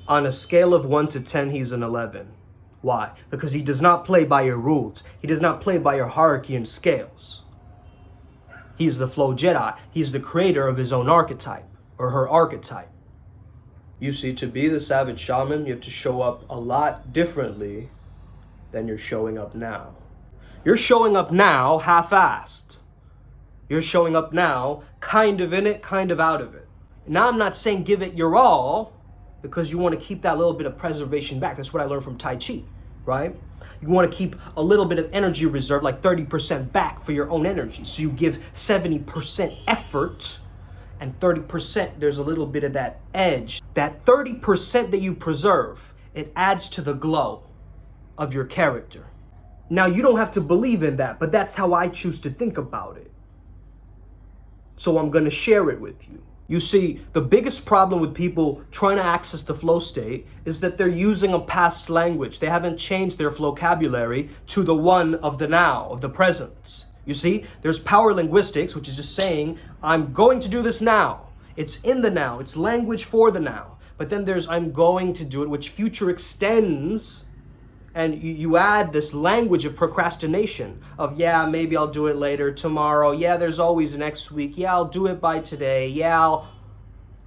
On a scale of 1 to 10, he's an 11. Why? Because he does not play by your rules. He does not play by your hierarchy and scales. He's the flow Jedi. He's the creator of his own archetype, or her archetype. You see, to be the savage shaman, you have to show up a lot differently than you're showing up now. You're showing up now half-assed. You're showing up now kind of in it, kind of out of it. Now I'm not saying give it your all, because you want to keep that little bit of preservation back. That's what I learned from Tai Chi, right? You want to keep a little bit of energy reserve, like 30% back for your own energy. So you give 70% effort, and 30%, there's a little bit of that edge. That 30% that you preserve, it adds to the glow of your character. Now, you don't have to believe in that, but that's how I choose to think about it. So I'm going to share it with you. You see, the biggest problem with people trying to access the flow state is that they're using a past language. They haven't changed their vocabulary to the one of the now, of the present. You see, there's power linguistics, which is just saying, I'm going to do this now. It's in the now. It's language for the now. But then there's I'm going to do it, which future extends. And you add this language of procrastination of, yeah, maybe I'll do it later, tomorrow. Yeah, there's always next week. Yeah, I'll do it by today. Yeah,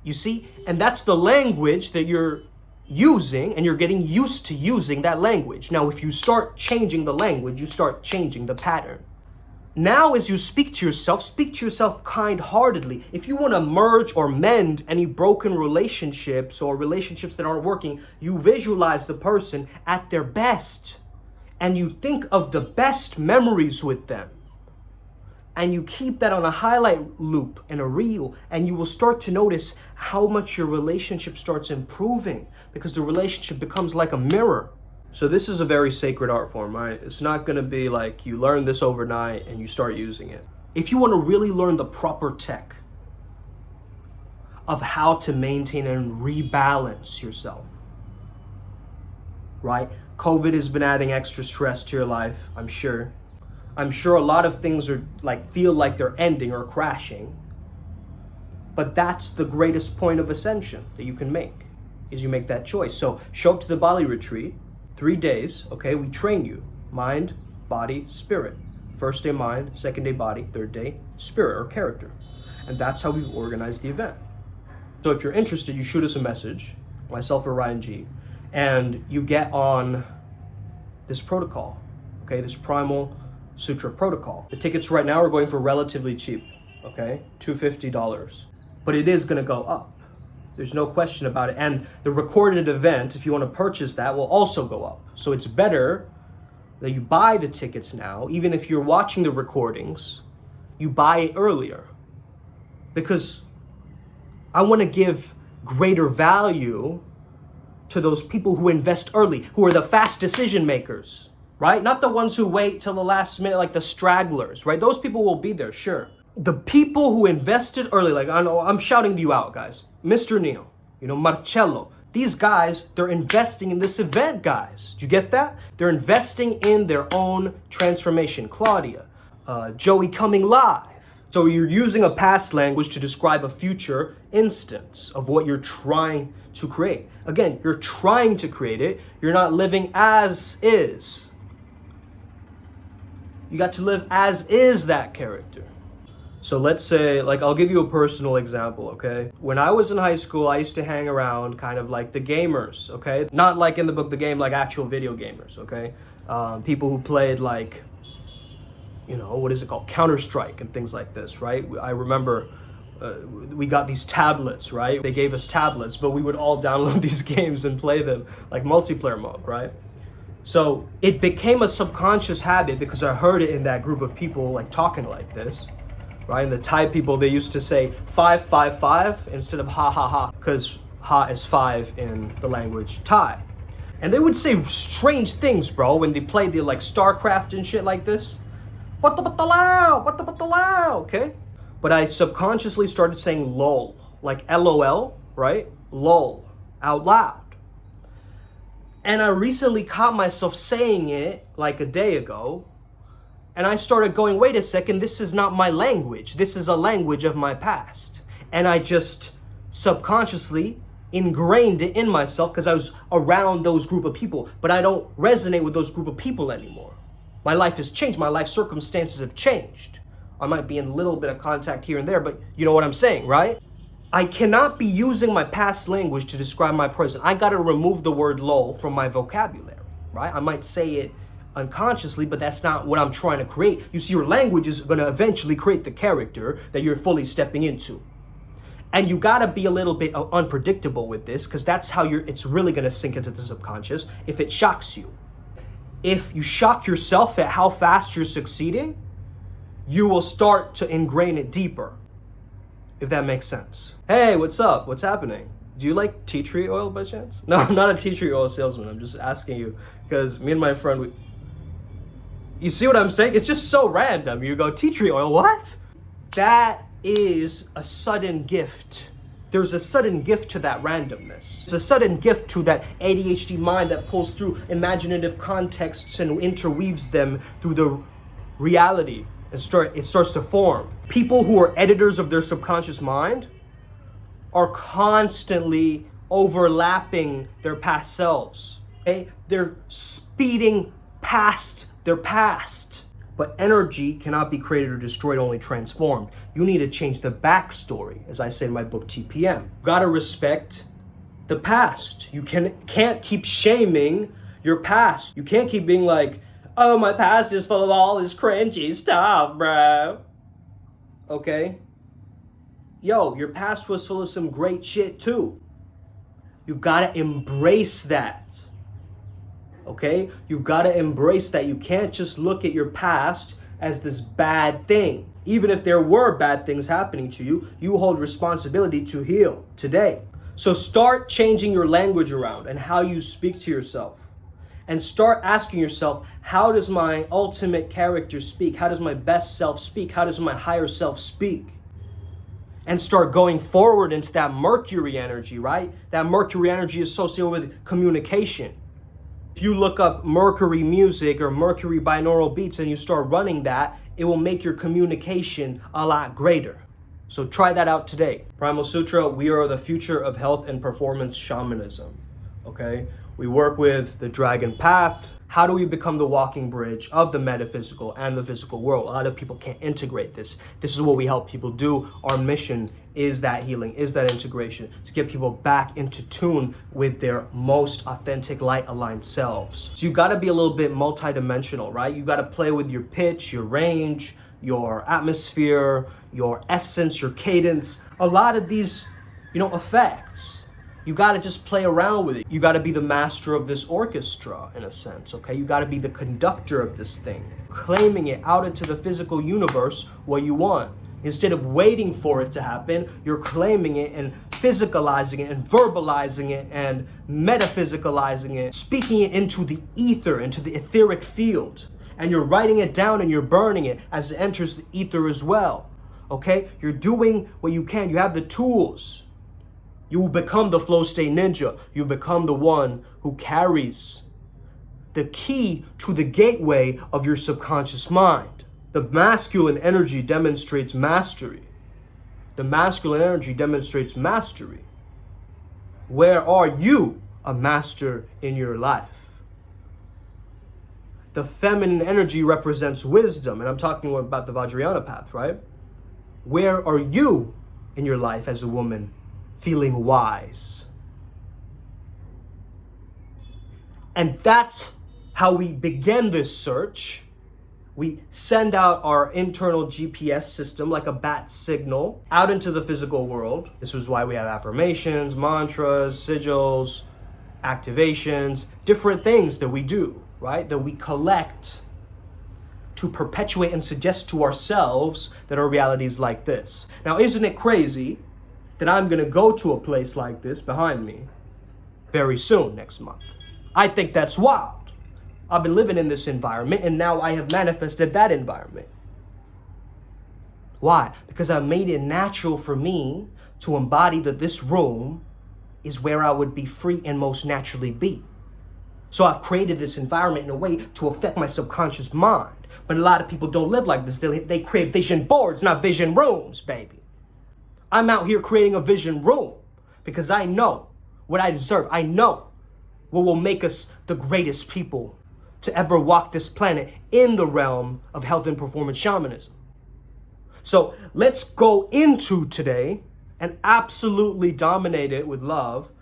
you see? And that's the language that you're using, and you're getting used to using that language. Now, if you start changing the language, you start changing the pattern. Now, as you speak to yourself kind-heartedly. If you want to merge or mend any broken relationships or relationships that aren't working, you visualize the person at their best. And you think of the best memories with them. And you keep that on a highlight loop and a reel. And you will start to notice how much your relationship starts improving. Because the relationship becomes like a mirror. So this is a very sacred art form, right? It's not going to be like you learn this overnight and you start using it. If you want to really learn the proper tech of how to maintain and rebalance yourself, right? COVID has been adding extra stress to your life, I'm sure. I'm sure a lot of things are feel like they're ending or crashing. But that's the greatest point of ascension that you can make, is you make that choice. So show up to the Bali retreat. 3 days, okay, we train you. Mind, body, spirit. First day mind, second day body, third day spirit or character. And that's how we've organized the event. So if you're interested, you shoot us a message, myself or Ryan G, and you get on this protocol, okay, this Primal Sutra protocol. The tickets right now are going for relatively cheap, okay, $250. But it is gonna go up. There's no question about it. And the recorded event, if you want to purchase that, will also go up. So it's better that you buy the tickets now, even if you're watching the recordings, you buy it earlier. Because I want to give greater value to those people who invest early, who are the fast decision makers, right? Not the ones who wait till the last minute, like the stragglers, right? Those people will be there, sure. The people who invested early, like I know I'm shouting you out, guys. Mr. Neil, Marcello, these guys, they're investing in this event, guys. Do you get that? They're investing in their own transformation. Claudia, Joey coming live. So you're using a past language to describe a future instance of what you're trying to create. Again, you're trying to create it. You're not living as is. You got to live as is that character. So let's say, I'll give you a personal example, okay? When I was in high school, I used to hang around kind of like the gamers, okay? Not like in the book, the game, like actual video gamers, okay? People who played what is it called? Counter-Strike and things like this, right? I remember we got these tablets, right? They gave us tablets, but we would all download these games and play them like multiplayer mode, right? So it became a subconscious habit because I heard it in that group of people talking like this. Right? And the Thai people, they used to say 5, 5, 5 instead of ha, ha, ha, because ha is 5 in the language Thai. And they would say strange things, bro, when they played the StarCraft and shit like this. Okay? But I subconsciously started saying lol, like LOL, right? Lol, out loud. And I recently caught myself saying it a day ago. And I started going, wait a second, this is not my language. This is a language of my past. And I just subconsciously ingrained it in myself because I was around those group of people, but I don't resonate with those group of people anymore. My life has changed. My life circumstances have changed. I might be in a little bit of contact here and there, but you know what I'm saying, right? I cannot be using my past language to describe my present. I got to remove the word lol from my vocabulary, right? I might say it unconsciously, but that's not what I'm trying to create. You see, your language is going to eventually create the character that you're fully stepping into. And you got to be a little bit unpredictable with this, because that's how it's really going to sink into the subconscious if it shocks you. If you shock yourself at how fast you're succeeding, you will start to ingrain it deeper, if that makes sense. Hey, what's up? What's happening? Do you like tea tree oil by chance? No, I'm not a tea tree oil salesman. I'm just asking you because me and my friend, you see what I'm saying? It's just so random. You go, tea tree oil, what? That is a sudden gift. There's a sudden gift to that randomness. It's a sudden gift to that ADHD mind that pulls through imaginative contexts and interweaves them through the reality. It starts to form. People who are editors of their subconscious mind are constantly overlapping their past selves. Okay? They're speeding past their past. But energy cannot be created or destroyed, only transformed. You need to change the backstory, as I say in my book, TPM. You gotta respect the past. You can't keep shaming your past. You can't keep being like, oh, my past is full of all this cringy stuff, bro. Okay? Yo, your past was full of some great shit too. You gotta embrace that. Okay? You've got to embrace that. You can't just look at your past as this bad thing. Even if there were bad things happening to you, you hold responsibility to heal today. So start changing your language around and how you speak to yourself. And start asking yourself, how does my ultimate character speak? How does my best self speak? How does my higher self speak? And start going forward into that Mercury energy, right? That Mercury energy is associated with communication. If you look up Mercury music or Mercury binaural beats and you start running that, it will make your communication a lot greater. So try that out today. Primal Sutra, we are the future of health and performance shamanism. Okay? We work with the Dragon Path. How do we become the walking bridge of the metaphysical and the physical world? A lot of people can't integrate this. This is what we help people do. Our mission is that healing, is that integration, to get people back into tune with their most authentic light-aligned selves. So you gotta be a little bit multidimensional, right? You gotta play with your pitch, your range, your atmosphere, your essence, your cadence. A lot of these, effects. You gotta just play around with it. You gotta be the master of this orchestra, in a sense, okay? You gotta be the conductor of this thing, claiming it out into the physical universe what you want. Instead of waiting for it to happen, you're claiming it and physicalizing it and verbalizing it and metaphysicalizing it, speaking it into the ether, into the etheric field. And you're writing it down and you're burning it as it enters the ether as well, okay? You're doing what you can. You have the tools. You will become the flow state ninja. You become the one who carries the key to the gateway of your subconscious mind. The masculine energy demonstrates mastery. The masculine energy demonstrates mastery. Where are you a master in your life? The feminine energy represents wisdom, and I'm talking about the Vajrayana path, right? Where are you in your life as a woman feeling wise? And that's how we begin this search. We send out our internal GPS system like a bat signal out into the physical world. This is why we have affirmations, mantras, sigils, activations, different things that we do, right? That we collect to perpetuate and suggest to ourselves that our reality is like this. Now, isn't it crazy that I'm gonna go to a place like this behind me very soon next month? I think that's wild. I've been living in this environment and now I have manifested that environment. Why? Because I've made it natural for me to embody that this room is where I would be free and most naturally be. So I've created this environment in a way to affect my subconscious mind. But a lot of people don't live like this. They create vision boards, not vision rooms, baby. I'm out here creating a vision room because I know what I deserve. I know what will make us the greatest people to ever walk this planet in the realm of health and performance shamanism. So let's go into today and absolutely dominate it with love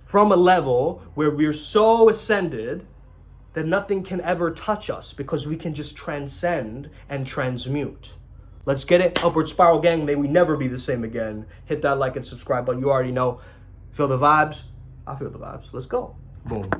from a level where we're so ascended that nothing can ever touch us because we can just transcend and transmute. Let's get it. Upward Spiral Gang, may we never be the same again. Hit that like and subscribe button. You already know. Feel the vibes? I feel the vibes. Let's go. Boom.